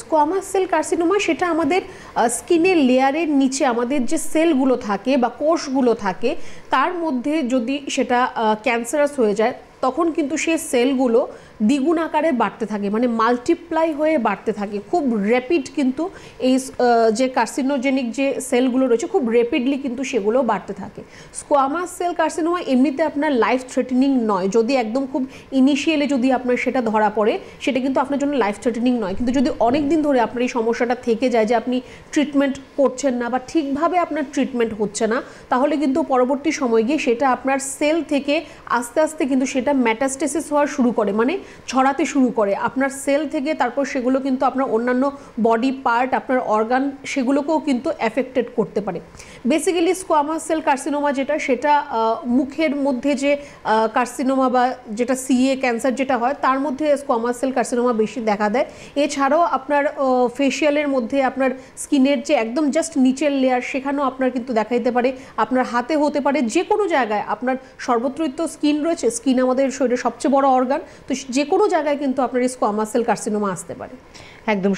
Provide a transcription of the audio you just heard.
Squamous cell carcinoma সেটা আমাদের স্কিনের লেয়ারের নিচে আমাদের যে সেলগুলো থাকে বা কোষগুলো থাকে তার মধ্যে যদি সেটা ক্যান্সারাস হয়ে যায় তখন কিন্তু সেই সেলগুলো দ্বিগুণ আকারে বাড়তে থাকে, মানে মাল্টিপ্লাই হয়ে বাড়তে থাকে। খুব র্যাপিড কিন্তু এই যে কার্সিনোজেনিক যে সেলগুলো রয়েছে খুব র্যাপিডলি কিন্তু সেগুলো বাড়তে থাকে। স্কোয়ামাস সেল কার্সিনোমা এমনিতে আপনার লাইফ থ্রেটেনিং নয়, যদি একদম খুব ইনিশিয়ালি যদি আপনার সেটা ধরা পড়ে সেটা কিন্তু আপনার জন্য লাইফ থ্রেটেনিং নয়। কিন্তু যদি অনেক দিন ধরে আপনার এই সমস্যাটা থেকে যায় যে আপনি ট্রিটমেন্ট করছেন না বা ঠিকভাবে আপনার ট্রিটমেন্ট হচ্ছে না, তাহলে কিন্তু পরবর্তী সময় গিয়ে সেটা আপনার সেল থেকে আস্তে আস্তে কিন্তু সেটা মেটাস্টেসিস হওয়া শুরু করে, মানে ছড়াতে শুরু করে আপনার সেল থেকে। তারপর সেগুলো কিন্তু আপনার অন্যান্য বডি পার্ট, আপনার অর্গান, সেগুলোকেও কিন্তু এফেক্টেড করতে পারে। বেসিক্যালি স্কোয়ামাস সেল কার্সিনোমা যেটা, সেটা মুখের মধ্যে যে কার্সিনোমা বা যেটা সিএ ক্যান্সার যেটা হয় তার মধ্যে স্কোয়ামাস সেল কার্সিনোমা বেশি দেখা দেয়। এছাড়াও আপনার ফেশিয়ালের মধ্যে আপনার স্কিনের যে একদম জাস্ট নিচের লেয়ার সেখানেও আপনার কিন্তু দেখা দিতে পারে, আপনার হাতে হতে পারে, যে কোনো জায়গায়। আপনার সর্বত্রই তো স্কিন রয়েছে, স্কিন আমাদের শরীরের সবচেয়ে বড় অর্গান, তো যে কোনো জায়গায় কিন্তু আপনার এই স্কোয়ামাস সেল কার্সিনোমা আসতে পারে। একদম